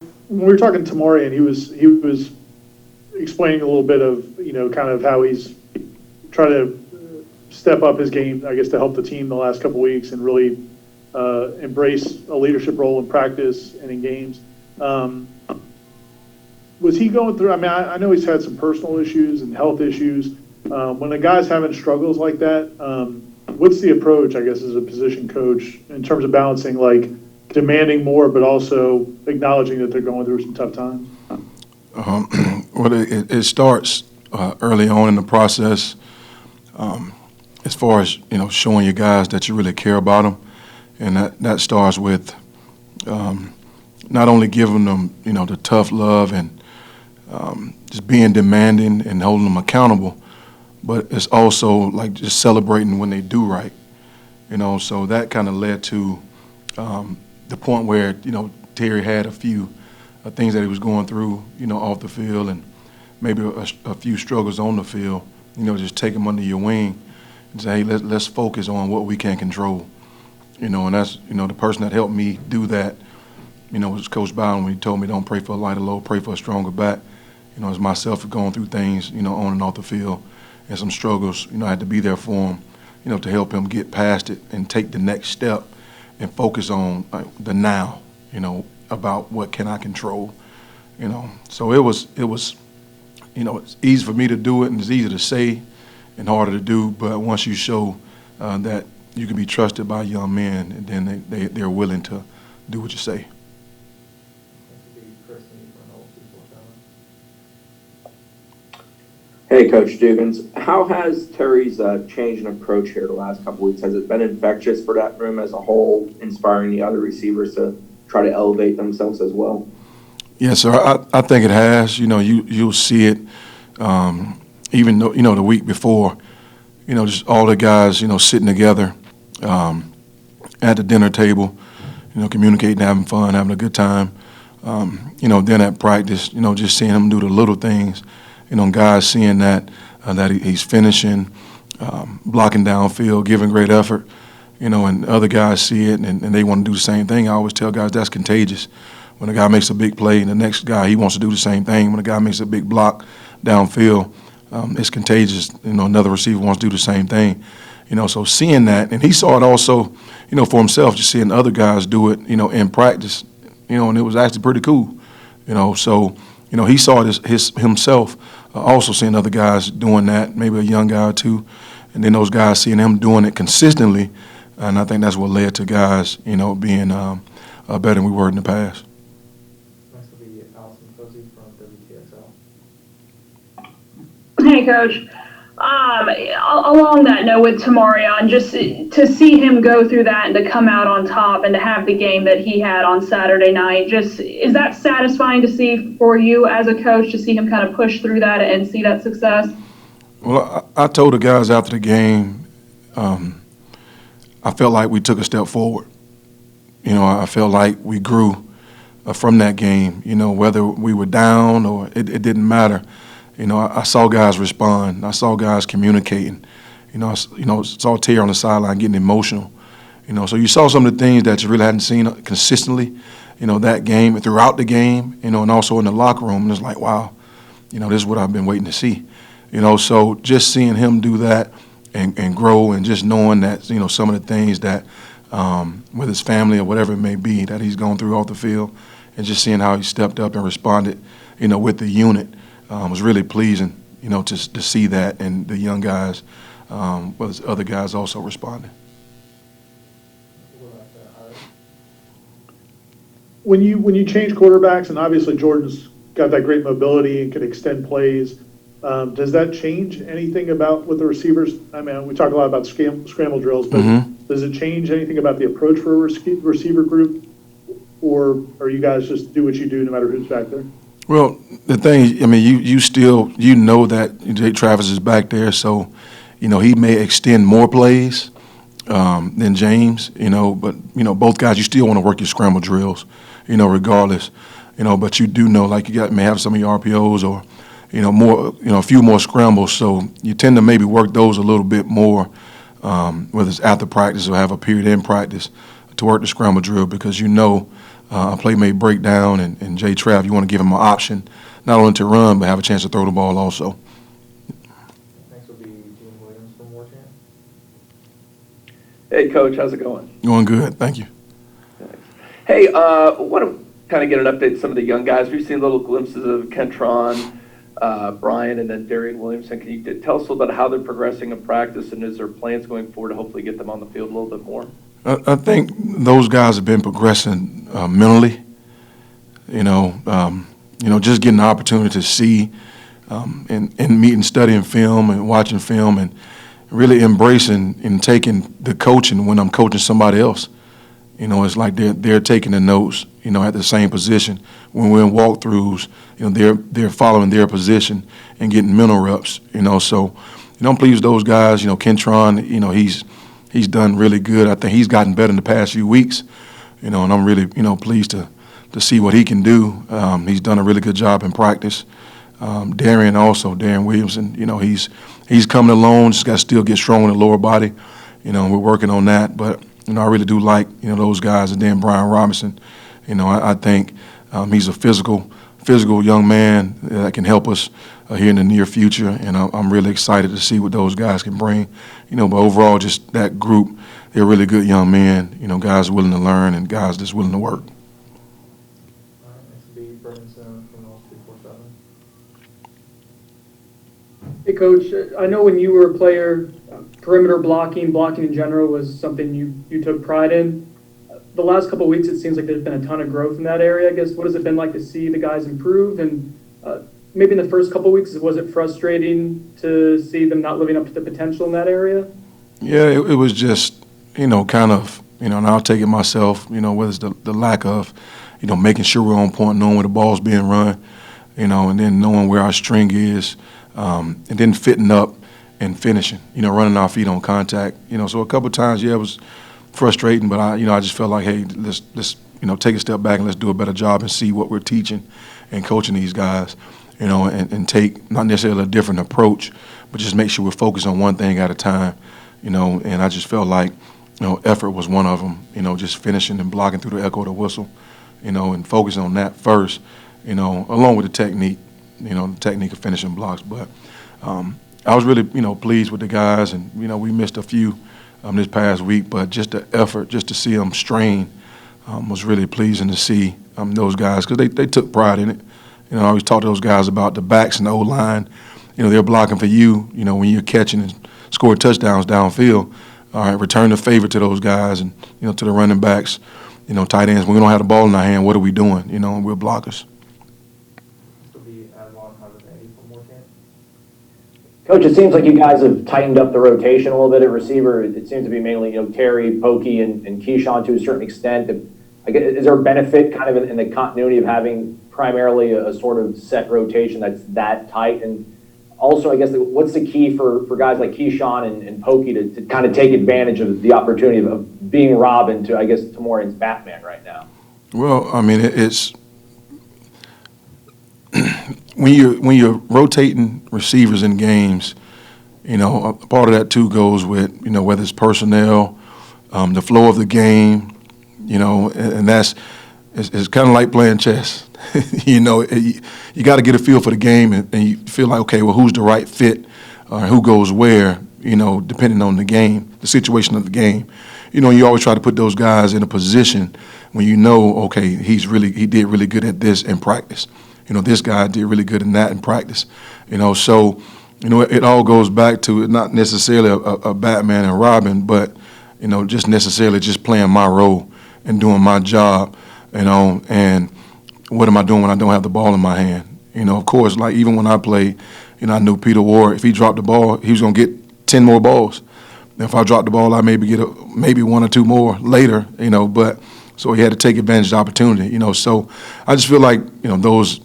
when we were talking to Tamari, and he was explaining a little bit of kind of how he's trying to step up his game, I guess, to help the team the last couple weeks and really embrace a leadership role in practice and in games. Was he going through? I mean, I know he's had some personal issues and health issues. When a guy's having struggles like that, what's the approach, I guess, as a position coach in terms of balancing like demanding more, but also acknowledging that they're going through some tough times? Well, it starts early on in the process, as far as showing your guys that you really care about them, and that starts with not only giving them the tough love and just being demanding and holding them accountable, but it's also like just celebrating when they do right. So that kind of led to the point where Terry had a few things that he was going through off the field, and maybe a few struggles on the field. Just take them under your wing and say, hey, let's focus on what we can control. And that's the person that helped me do that was Coach Bowden, when he told me don't pray for a lighter load, pray for a stronger back. As myself going through things on and off the field and some struggles, I had to be there for him, to help him get past it and take the next step and focus on the now, about what can I control, So it was it's easy for me to do it, and it's easy to say and harder to do, but once you show that you can be trusted by young men, and then they're willing to do what you say. Hey, Coach Dugans, how has Terry's change in approach here the last couple weeks? Has it been infectious for that room as a whole, inspiring the other receivers to try to elevate themselves as well? Yes, sir. I think it has. You'll see it. Even though, the week before, just all the guys, sitting together at the dinner table, communicating, having fun, having a good time. Then at practice, just seeing him do the little things. Guys seeing that he's finishing, blocking downfield, giving great effort, and other guys see it and they want to do the same thing. I always tell guys that's contagious. When a guy makes a big play and the next guy, he wants to do the same thing. When a guy makes a big block downfield, it's contagious. Another receiver wants to do the same thing. So seeing that, and he saw it also, for himself, just seeing other guys do it, in practice, and it was actually pretty cool, So, he saw it himself, also seeing other guys doing that, maybe a young guy or two, and then those guys seeing him doing it consistently, and I think that's what led to guys, being better than we were in the past. Hey, Coach. Along that note with Tamarion, just to see him go through that and to come out on top and to have the game that he had on Saturday night, just is that satisfying to see for you as a coach, to see him kind of push through that and see that success? Well, I told the guys after the game, I felt like we took a step forward. I felt like we grew from that game, whether we were down or it didn't matter. I saw guys respond. I saw guys communicating. I saw Terry on the sideline getting emotional. So you saw some of the things that you really hadn't seen consistently, that game and throughout the game, and also in the locker room. And it's like, wow, this is what I've been waiting to see. So just seeing him do that and grow, and just knowing that, some of the things that with his family or whatever it may be that he's gone through off the field, and just seeing how he stepped up and responded, with the unit. Was really pleasing, to see that, and the young guys, but other guys also responding. When you change quarterbacks, and obviously Jordan's got that great mobility and can extend plays, does that change anything about what the receivers? I mean, we talk a lot about scramble drills, but does it change anything about the approach for a receiver group, or are you guys just do what you do no matter who's back there? Well, the thing, I mean, you still, that Jay Travis is back there, so, he may extend more plays than James, but, both guys, you still want to work your scramble drills, regardless, but you do know, like you may have some of your RPOs or, more, a few more scrambles, so you tend to maybe work those a little bit more, whether it's after practice or have a period in practice to work the scramble drill, because a play may break down, and Jay Trav, you want to give him an option, not only to run, but have a chance to throw the ball also. Next will be Gene Williams from Warchant. Hey, Coach, how's it going? Going good, thank you. Thanks. Hey, want to kind of get an update on some of the young guys. We've seen little glimpses of Kentron, Brian, and then Darian Williamson. Can you tell us a little bit how they're progressing in practice, and is there plans going forward to hopefully get them on the field a little bit more? I think those guys have been progressing mentally. Just getting the opportunity to see and meeting, studying film and watching film, and really embracing and taking the coaching when I'm coaching somebody else. It's like they're taking the notes, at the same position. When we're in walkthroughs, they're following their position and getting mental reps, So, I'm pleased with those guys. Kentron, he's done really good. I think he's gotten better in the past few weeks, and I'm really, pleased to see what he can do. He's done a really good job in practice. Darian Williamson, he's coming along, just got to still get strong in the lower body. We're working on that, but, I really do like, those guys. And then Brian Robinson, I think he's a physical young man that can help us here in the near future, and I'm really excited to see what those guys can bring. But overall, just that group, they're really good young men, guys willing to learn and guys just willing to work. All right, next will be Brendan Stone from All 347. Hey, Coach, I know when you were a player, perimeter blocking in general was something you took pride in. The last couple of weeks, it seems like there's been a ton of growth in that area. I guess, what has it been like to see the guys improve? And maybe in the first couple of weeks, was it frustrating to see them not living up to the potential in that area? Yeah, it was just, kind of, and I'll take it myself, whether it's the lack of, making sure we're on point, knowing where the ball's being run, and then knowing where our string is, and then fitting up and finishing, running our feet on contact. So a couple of times, it was frustrating, but I just felt like, hey, let's take a step back and let's do a better job and see what we're teaching and coaching these guys, and take not necessarily a different approach, but just make sure we're focused on one thing at a time, and I just felt like, effort was one of them, just finishing and blocking through the echo of the whistle, and focusing on that first, along with the technique, the technique of finishing blocks. But I was really, pleased with the guys, and, we missed a few this past week, but just the effort, just to see them strain was really pleasing to see those guys, because they took pride in it. I always talk to those guys about the backs and the O-line. They're blocking for you, when you're catching and scoring touchdowns downfield. All right, return the favor to those guys and, to the running backs, tight ends. When we don't have the ball in our hand, what are we doing? We're blockers. This will be Adlon Hazardani from Warchant. Coach, it seems like you guys have tightened up the rotation a little bit at receiver. It seems to be mainly, Terry, Pokey, and Keyshawn to a certain extent. Is there a benefit kind of in the continuity of having primarily a sort of set rotation that's that tight? And also, I guess, what's the key for guys like Keyshawn and Pokey to kind of take advantage of the opportunity of being Robin to, I guess, Tamorian's Batman right now? Well, I mean, it's when you're rotating receivers in games, a part of that too goes with, whether it's personnel, the flow of the game, and that's it's kind of like playing chess. You got to get a feel for the game, and you feel like, okay, well, who's the right fit, or who goes where, depending on the game, the situation of the game. You always try to put those guys in a position when okay, he did really good at this in practice. This guy did really good in that in practice. So, it all goes back to not necessarily a Batman and Robin, but, just necessarily just playing my role and doing my job, and what am I doing when I don't have the ball in my hand? Of course, like even when I played, I knew Peter Ward, if he dropped the ball, he was going to get 10 more balls. If I dropped the ball, I maybe get maybe one or two more later, but so he had to take advantage of the opportunity, So I just feel like, those,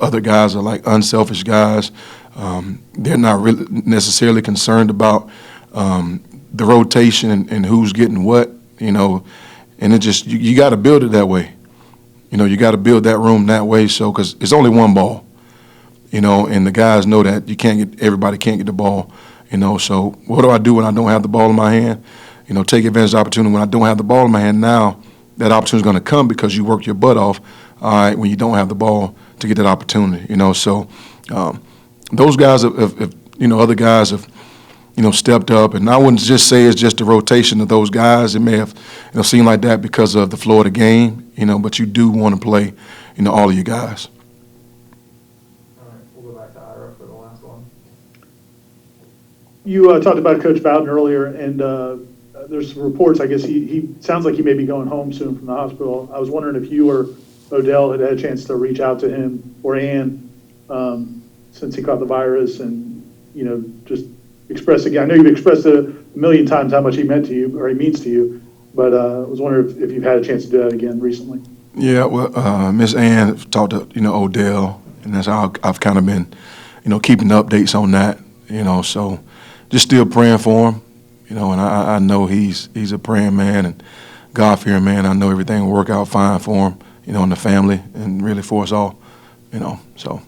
other guys are like unselfish guys. They're not really necessarily concerned about the rotation and who's getting what, and it just, you got to build it that way. You got to build that room that way, so because it's only one ball, and the guys know that everybody can't get the ball, So what do I do when I don't have the ball in my hand? Take advantage of the opportunity when I don't have the ball in my hand. Now, that opportunity is going to come because you work your butt off, all right, when you don't have the ball to get that opportunity, So those guys have other guys have, stepped up. And I wouldn't just say it's just a rotation of those guys. It may have, seemed like that because of the flow of the game, but you do want to play, all of you guys. All right, we'll go back to Ira for the last one. You talked about Coach Bowden earlier, and there's some reports, I guess he sounds like he may be going home soon from the hospital. I was wondering if you or Odell had a chance to reach out to him, or Ann, since he caught the virus, and, just express again. I know you've expressed it a million times how much he meant to you, or he means to you, but I was wondering if you've had a chance to do that again recently. Yeah, well, Miss Ann talked to, Odell, and that's how I've kind of been, keeping the updates on that, so just still praying for him, and I know he's a praying man and God-fearing man. I know everything will work out fine for him, and the family, and really for us all, so.